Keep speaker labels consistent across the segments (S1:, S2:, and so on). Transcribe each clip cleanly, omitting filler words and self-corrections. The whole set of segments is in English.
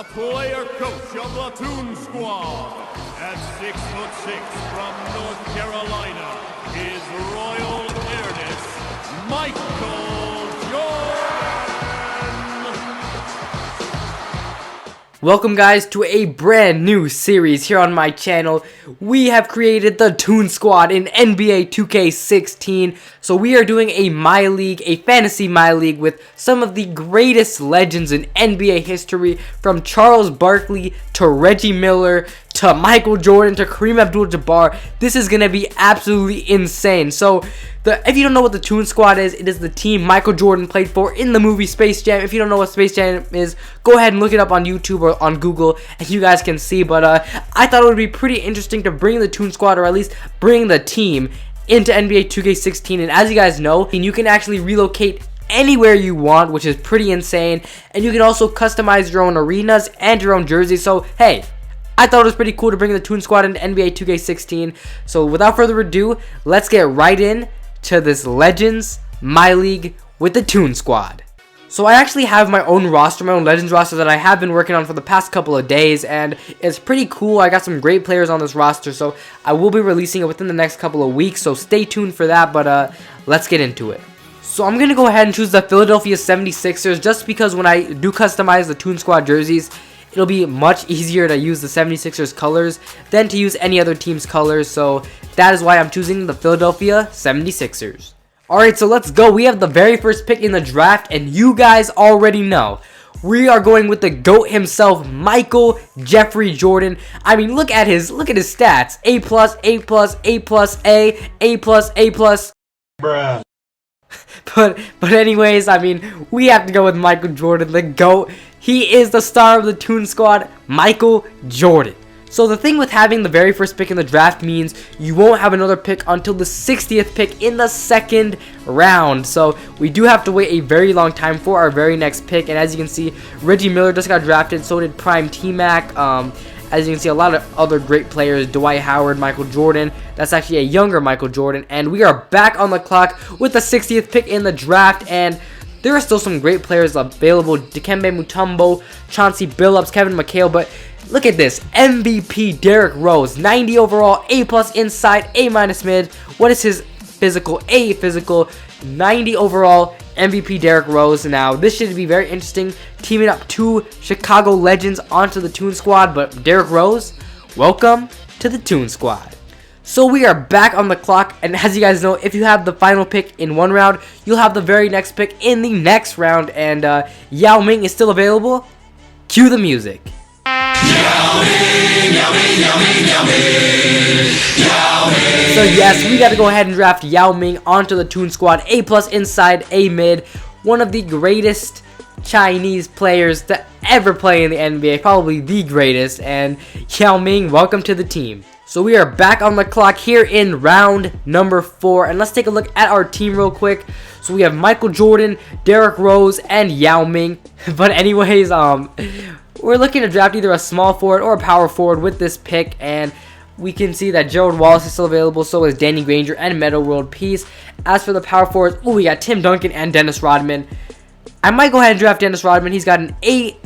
S1: the player coach of the Toon Squad, at 6'6" from North Carolina, His Royal Highness Michael Jordan.
S2: Welcome guys to a brand new series here on my channel. We have created the Toon Squad in NBA 2K16. So we are doing a My League, a fantasy My League with some of the greatest legends in NBA history, from Charles Barkley to Reggie Miller to Michael Jordan to Kareem Abdul-Jabbar. This is going to be absolutely insane. So if you don't know what the Toon Squad is, it is the team Michael Jordan played for in the movie Space Jam. If you don't know what Space Jam is, go ahead and look it up on YouTube or on Google and you guys can see. But I thought it would be pretty interesting to bring the Toon Squad, or at least bring the team, into NBA 2K16. And as you guys know, you can actually relocate anywhere you want, which is pretty insane. And you can also customize your own arenas and your own jerseys. So hey, I thought it was pretty cool to bring the Toon Squad into NBA 2K16. So without further ado, let's get right in to this Legends My League with the Toon Squad. So I actually have my own roster, my own Legends roster that I have been working on for the past couple of days, and it's pretty cool. I got some great players on this roster, so I will be releasing it within the next couple of weeks, so stay tuned for that. But let's get into it. So I'm going to go ahead and choose the Philadelphia 76ers, just because when I do customize the Toon Squad jerseys, it'll be much easier to use the 76ers colors than to use any other team's colors. So that is why I'm choosing the Philadelphia 76ers. Alright, so let's go. We have the very first pick in the draft, and you guys already know we are going with the GOAT himself, Michael Jeffrey Jordan. I mean, look at his stats. A+, A+, bruh. But anyways, I mean, we have to go with Michael Jordan, the GOAT. He is the star of the Toon Squad, Michael Jordan. So the thing with having the very first pick in the draft means you won't have another pick until the 60th pick in the second round. So we do have to wait a very long time for our very next pick. And as you can see, Reggie Miller just got drafted, so did Prime T-Mac. As you can see, a lot of other great players, Dwight Howard, Michael Jordan. That's actually a younger Michael Jordan. And we are back on the clock with the 60th pick in the draft. And there are still some great players available: Dikembe Mutombo, Chauncey Billups, Kevin McHale. But look at this, MVP Derrick Rose, 90 overall, A+ inside, A- mid. What is his physical? A physical, 90 overall, MVP Derrick Rose. Now this should be very interesting, teaming up two Chicago legends onto the Toon Squad. But Derrick Rose, welcome to the Toon Squad. So we are back on the clock, and as you guys know, if you have the final pick in one round, you'll have the very next pick in the next round. And Yao Ming is still available. Cue the music. Yao Ming, Yao Ming, Yao Ming, Yao Ming, Yao Ming. So yes, we got to go ahead and draft Yao Ming onto the Toon Squad. A+ inside, A mid. One of the greatest Chinese players to ever play in the NBA, probably the greatest. And Yao Ming, welcome to the team. So we are back on the clock here in round number 4, and let's take a look at our team real quick. So we have Michael Jordan, Derrick Rose, and Yao Ming. But anyways, we're looking to draft either a small forward or a power forward with this pick, and we can see that Gerald Wallace is still available, so is Danny Granger and Metta World Peace. As for the power forwards, we got Tim Duncan and Dennis Rodman. I might go ahead and draft Dennis Rodman. He's got an A-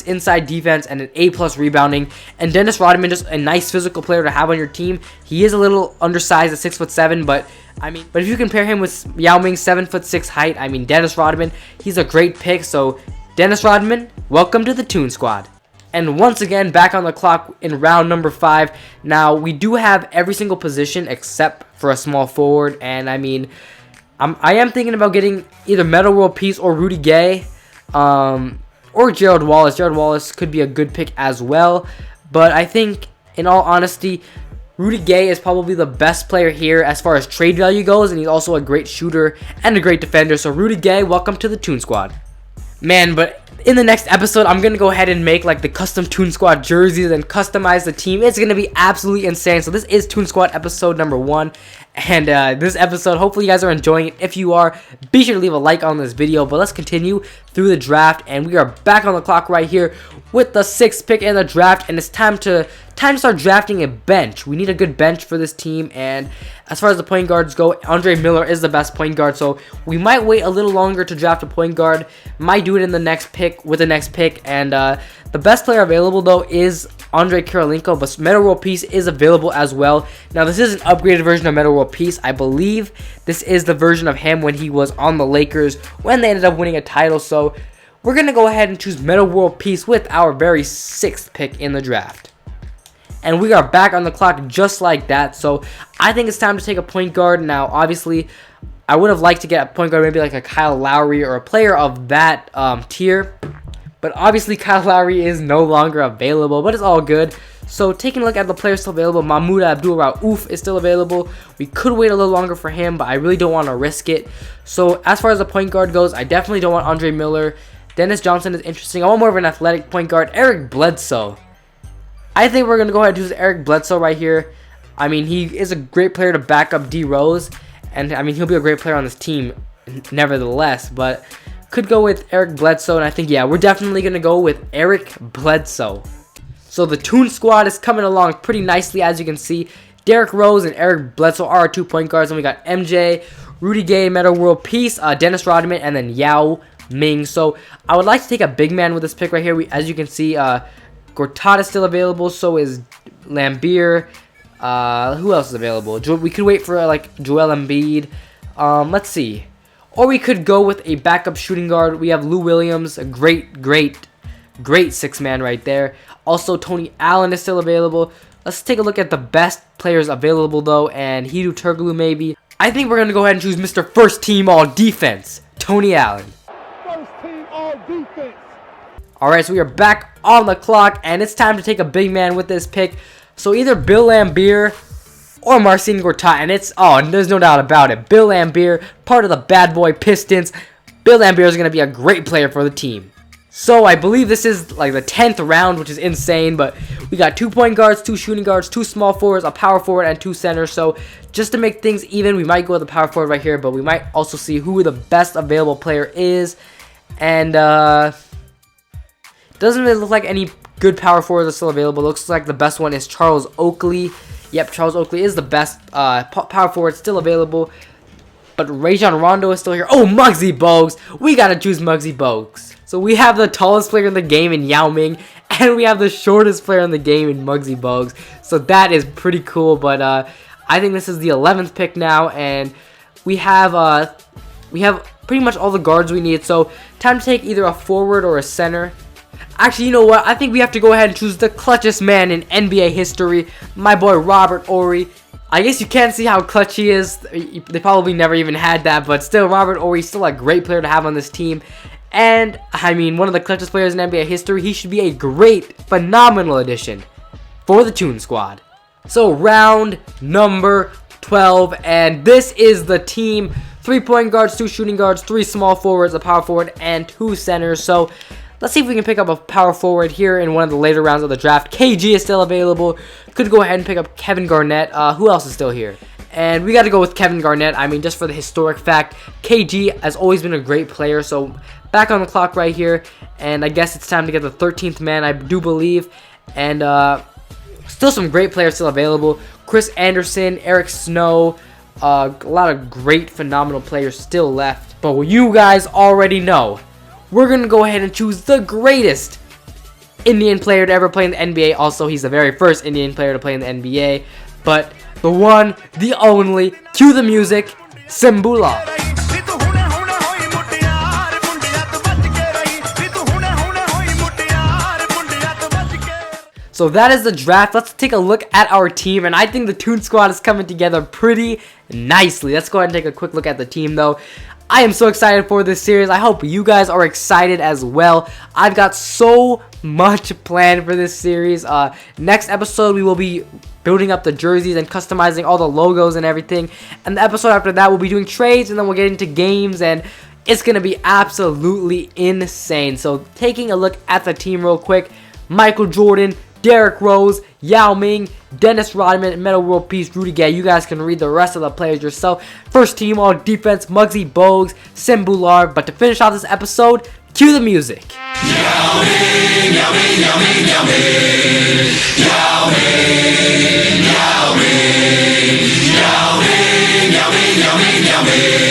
S2: inside defense and an A+ rebounding. And Dennis Rodman, just a nice physical player to have on your team. He is a little undersized at 6'7", but if you compare him with Yao Ming's 7'6" height, I mean, Dennis Rodman, he's a great pick. So Dennis Rodman, welcome to the Toon Squad. And once again, back on the clock in round number 5. Now we do have every single position except for a small forward, and I mean, I am thinking about getting either Metta World Peace or Rudy Gay, or Gerald Wallace. Gerald Wallace could be a good pick as well, but I think, in all honesty, Rudy Gay is probably the best player here as far as trade value goes, and he's also a great shooter and a great defender. So Rudy Gay, welcome to the Toon Squad. Man, but in the next episode, I'm going to go ahead and make like the custom Toon Squad jerseys and customize the team. It's going to be absolutely insane. So this is Toon Squad episode number 1. And this episode, hopefully you guys are enjoying it. If you are, be sure to leave a like on this video. But let's continue through the draft, and we are back on the clock right here with the 6th pick in the draft, and it's time to start drafting a bench. We need a good bench for this team, and as far as the point guards go, Andre Miller is the best point guard, so we might wait a little longer to draft a point guard. Might do it in the next pick, and the best player available though is Andre Kirilenko, but Metta World Peace is available as well. Now this is an upgraded version of Metta World Peace. I believe this is the version of him when he was on the Lakers when they ended up winning a title. So we're going to go ahead and choose Metta World Peace with our very 6th pick in the draft. And we are back on the clock just like that. So I think it's time to take a point guard. Now obviously I would have liked to get a point guard, maybe like a Kyle Lowry or a player of that tier. But obviously Kyle Lowry is no longer available, but it's all good. So taking a look at the players still available, Mahmoud Abdul-Rauf is still available. We could wait a little longer for him, but I really don't want to risk it. So as far as the point guard goes, I definitely don't want Andre Miller. Dennis Johnson is interesting. I want more of an athletic point guard. Eric Bledsoe. I think we're going to go ahead and choose Eric Bledsoe right here. I mean, he is a great player to back up D Rose. And I mean, he'll be a great player on this team nevertheless, but could go with Eric Bledsoe, and I think, yeah, we're definitely going to go with Eric Bledsoe. So the Toon Squad is coming along pretty nicely, as you can see. Derrick Rose and Eric Bledsoe are our 2 point guards, and we got MJ, Rudy Gay, Metta World Peace, Dennis Rodman, and then Yao Ming. So I would like to take a big man with this pick right here. As you can see, Gortat is still available, so is Lambeer. Who else is available? We could wait for like Joel Embiid. Let's see. Or we could go with a backup shooting guard. We have Lou Williams, a great 6-man right there. Also, Tony Allen is still available. Let's take a look at the best players available, though, and Hedo Turkoglu maybe. I think we're going to go ahead and choose Mr. First Team All Defense, Tony Allen.
S3: First Team All Defense.
S2: Alright, so we are back on the clock, and it's time to take a big man with this pick. So either Bill Lambeer or Marcin Gortat, and there's no doubt about it. Bill Lambeer, part of the Bad Boy Pistons. Bill Lambeer is going to be a great player for the team. So I believe this is like the 10th round, which is insane, but we got 2 point guards, 2 shooting guards, 2 small forwards, a power forward, and 2 centers. So just to make things even, we might go with the power forward right here, but we might also see who the best available player is. And doesn't really look like any good power forwards are still available. Looks like the best one is Charles Oakley. Yep, Charles Oakley is the best power forward still available. But Rajon Rondo is still here. Oh, Muggsy Bogues. We got to choose Muggsy Bogues. So we have the tallest player in the game in Yao Ming. And we have the shortest player in the game in Muggsy Bogues. So that is pretty cool. But I think this is the 11th pick now. And we have pretty much all the guards we need. So time to take either a forward or a center. Actually, you know what? I think we have to go ahead and choose the clutchest man in NBA history, my boy Robert Horry. I guess you can't see how clutch he is. They probably never even had that, but still, Robert Horry is still a great player to have on this team. And, I mean, one of the clutchest players in NBA history. He should be a great, phenomenal addition for the Toon Squad. So, round number 12, and this is the team. 3 point guards, 2 shooting guards, 3 small forwards, a power forward, and 2 centers. So, let's see if we can pick up a power forward here in one of the later rounds of the draft. KG is still available. Could go ahead and pick up Kevin Garnett. Who else is still here? And we got to go with Kevin Garnett. I mean, just for the historic fact, KG has always been a great player. So back on the clock right here. And I guess it's time to get the 13th man, I do believe. And still some great players still available. Chris Anderson, Eric Snow. A lot of great, phenomenal players still left. But you guys already know, we're going to go ahead and choose the greatest Indian player to ever play in the NBA. Also, he's the very first Indian player to play in the NBA. But the one, the only, cue the music, Simbula. So that is the draft. Let's take a look at our team. And I think the Toon Squad is coming together pretty nicely. Let's go ahead and take a quick look at the team, though. I am so excited for this series. I hope you guys are excited as well. I've got so much planned for this series. Next episode, we will be building up the jerseys and customizing all the logos and everything. And the episode after that, we'll be doing trades, and then we'll get into games, and it's going to be absolutely insane. So taking a look at the team real quick. Michael Jordan, Derrick Rose, Yao Ming, Dennis Rodman, Metta World Peace, Rudy Gay. You guys can read the rest of the players yourself. First team all defense, Muggsy Bogues, Simbular. But to finish off this episode, Cue the music.
S4: Yummy.